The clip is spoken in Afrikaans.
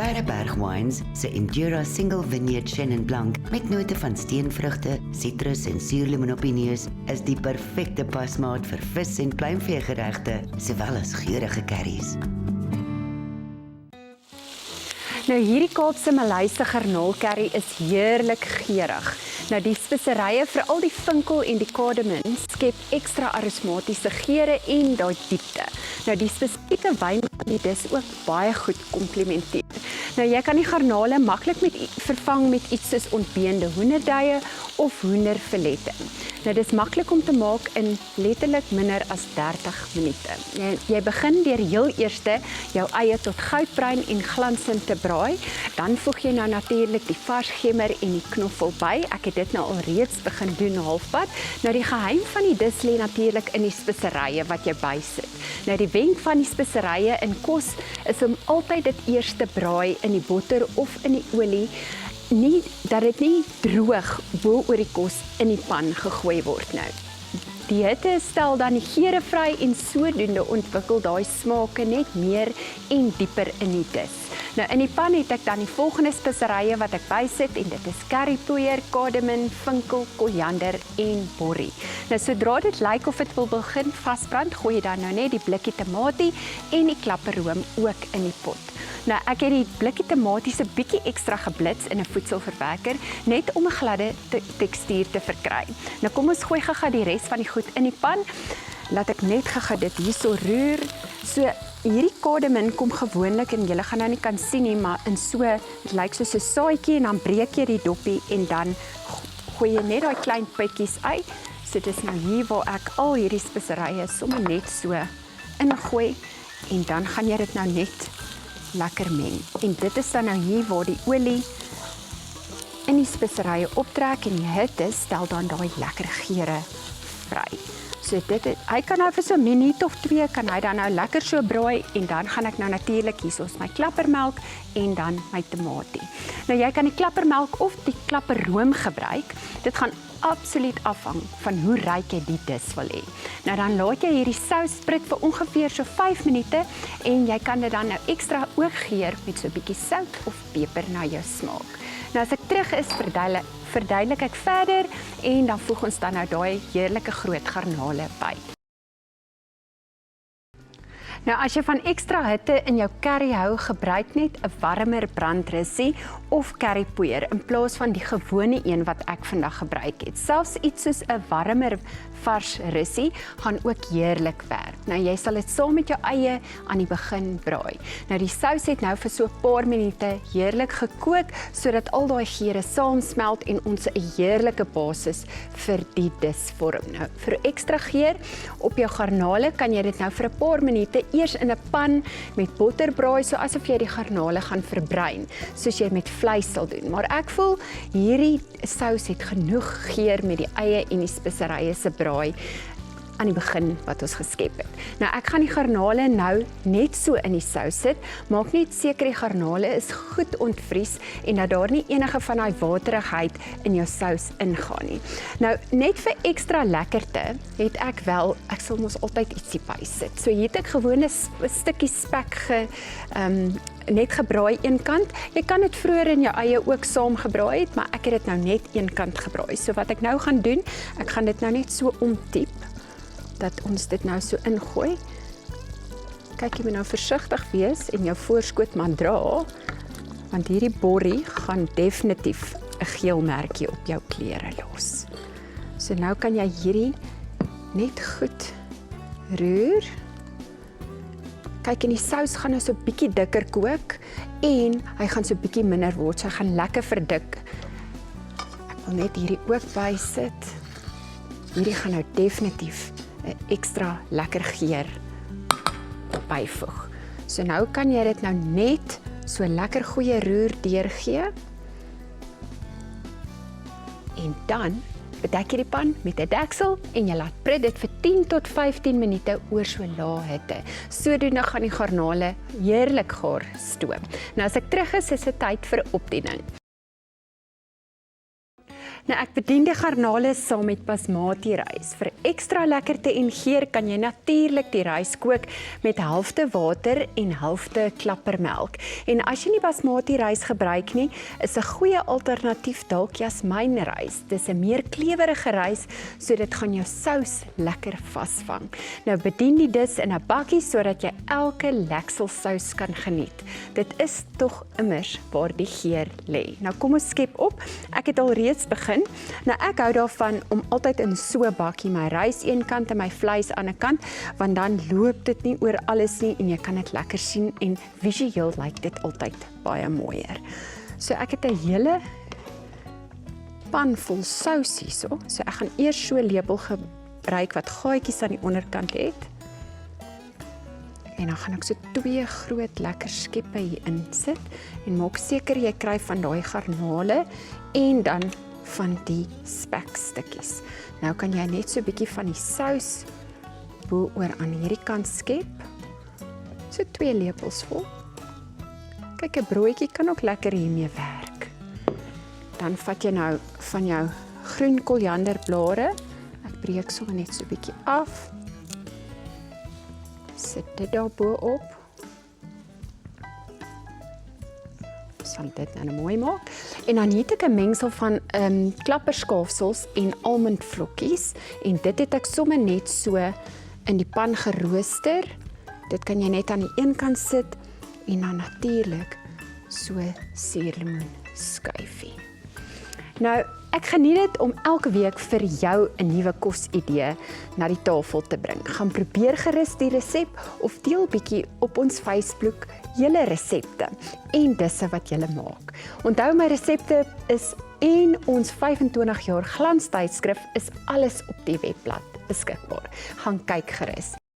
Sterreberg Wines se Endura Single Vineyard Chenin Blanc met note van steenvrugte, sitrus en suurlemoenopinius is die perfekte pasmaat vir vis- en pluimveegeregte, sowel as geurende curries. Nou hierdie Kaapse Maleise garnaalcurry is heerlik geurig. Nou die speserye, veral die vinkel en die kardemom, skep ekstra aromatiese geure en daai diepte. Nou die spesifieke wyn kan dit dus ook baie goed komplementeer. Nou jy kan die garnale maklik vervang met iets soos ontbeende hoenderduie of hoenderfilette. Nou dis maklik om te maak in letterlik minder as 30 minute. Jy begin deur heel eerste jou eie tot goudbruin en glansend te braai, dan voeg jy nou natuurlik die vars gemmer en die knoffel by. Ek het dit nou al reeds begin doen halfpad. Nou die geheim van die dis lê natuurlik in die speserye wat jy bysit. Nou die wenk van die speserye in kos is om altyd dit eers te braai in die botter of in die olie, nie dat dit nie droog bo oor die kos in die pan gegooi word nou. Die hitte stel dan die geure vry en sodoende ontwikkel daai smake net meer en dieper in die dis. Nou in die pan het ek dan die volgende speserye wat ek bysit en dit is currypoeier, kardemom, vinkel, koriander en borrie. Nou sodra dit lyk of dit wil begin vasbrand, gooi jy dan nou net die blikkie tamatie en die klapperroom ook in die pot. Nou ek het die blikkie tamatie se bietjie ekstra geblits in 'n voedselverwerker net om 'n gladde tekstuur te verkry. Nou kom ons gooi gou die res van die goed in die pan. Laat ek net gou dit hierso roer. So hierdie kardemom kom gewoonlik en julle gaan nou nie kan sien nie, maar in so dit lyk soos 'n saadjie en dan breek jy die doppie en dan gooi jy net daai klein pitjies uit. So dis nou hier waar ek al hierdie speserye sommer net so ingooi en dan gaan jy dit nou net lekker meng. En dit is dan nou hier waar die olie in die speserye optrek en die hitte stel dan daai lekker geure vry. So hy kan nou vir so 'n minuut of 2 kan hy dan nou lekker so braai en dan gaan ek nou natuurlik hier soos my klappermelk en dan my tamatie. Nou jy kan die klappermelk of die klapperroom gebruik. Dit gaan absoluut afhang van hoe ryk jy die dis wil hê. Nou dan laat jy hierdie sous sprit vir ongeveer so 5 minute en jy kan dit dan nou ekstra ook geur met so 'n bietjie sout of peper na jou smaak. Nou as ek terug is, verduidelik ek verder en dan voeg ons dan nou daai heerlike groot garnale by. Nou as jy van ekstra hitte in jou curry hou, gebruik net 'n warmer brandrussie of currypoeier in plaas van die gewone een wat ek vandag gebruik het. Selfs iets soos 'n warmer vars russie gaan ook heerlik werk. Nou jy sal dit saam met jou eie aan die begin braai. Nou die sous het nou vir so 'n paar minute heerlik gekook sodat al daai geure saamsmelt en ons 'n heerlike basis vir die dis vorm. Nou vir ekstra geur op jou garnale kan jy dit nou vir 'n paar minute eers in 'n pan met botter braai, so asof jy die garnale gaan verbruin, soos jy met vleis sal doen. Maar ek voel hierdie sous het genoeg geur met die eie en die speserye se braai aan die begin wat ons geskep het. Nou ek gaan die garnale nou net so in die sous sit, maak net seker die garnale is goed ontvries en dat daar nie enige van daai waterigheid in jou sous ingaan nie. Nou net vir ekstra lekkerte het ek sal mos altyd ietsie by sit. So hier het ek gewoon 'n stukkie spek net gebraai een kant. Jy kan dit vroeër in jou eie ook saam gebraai het, maar ek het dit nou net een kant gebraai. So wat ek nou gaan doen, ek gaan dit nou net so omtiep dat ons dit nou so ingooi. Kyk, jy moet nou versigtig wees en jou voorskoot maar dra, want hierdie borrie gaan definitief 'n geel merkie op jou klere los. So nou kan jy hierdie net goed roer. Kyk, en die sous gaan nou so bietjie dikker kook en hy gaan so bietjie minder word, so hy gaan lekker verdik. Ek wil net hierdie ook bysit. Hierdie gaan nou definitief 'n ekstra lekker geur byvoeg. So nou kan jy dit nou net so lekker goeie roer deurgee. En dan bedek jy die pan met 'n deksel en jy laat prit dit vir 10 tot 15 minute oor so lae hitte. Sodoende gaan die garnale heerlik gaar stoom. Nou as ek terug is dit tyd vir opdiening. Nou ek bedien die garnale saam met basmati rys. Vir ekstra lekkerte en geur kan jy natuurlik die rys kook met helfte water en helfte klappermelk. En as jy nie basmati rys gebruik nie, is 'n goeie alternatief dalk jasmynrys. Dis 'n meer klewerige rys, so dit gaan jou sous lekker vasvang. Nou bedien die dis in 'n bakkie sodat jy elke lekselsous kan geniet. Dit is tog immers waar die geur lê. Nou kom ons skep op. Ek het al reeds begin. Nou ek hou daarvan om altyd in so 'n bakkie my rys een kant en my vleis aan 'n kant, want dan loop dit nie oor alles nie en jy kan dit lekker sien en visueel lyk dit altyd baie mooier. So ek het 'n hele pan vol sous hierso. So ek gaan eers so 'n lepel gebruik wat gaatjies aan die onderkant het. En dan gaan ek so 2 groot lekker skeppe hier insit en maak seker jy kry van daai garnale en dan van die spekstukkies. Nou kan jy net so 'n bietjie van die sous bo-oor aan hierdie kant skep. So 2 lepels vol. Kyk, 'n broodjie kan ook lekker hiermee werk. Dan vat jy nou van jou groen korianderblare. Ek breek sommer net so 'n bietjie af. Sit dit daar bo-op. Sal dit nou mooi maak. En dan het ek 'n mengsel van klapperskaafsels en almondvlokkies en dit het ek sommer net so in die pan gerooster. Dit kan jy net aan die een kant sit en dan natuurlik so suurlemoen skuifie. Nou, ek geniet dit om elke week vir jou 'n nuwe kosidee na die tafel te bring. Gaan probeer gerus die resep of deel bietjie op ons Facebook julle resepte en disse wat julle maak. Onthou my resepte is en ons 25 jaar glanstydskrif is alles op die webblad beskikbaar. Gaan kyk gerus.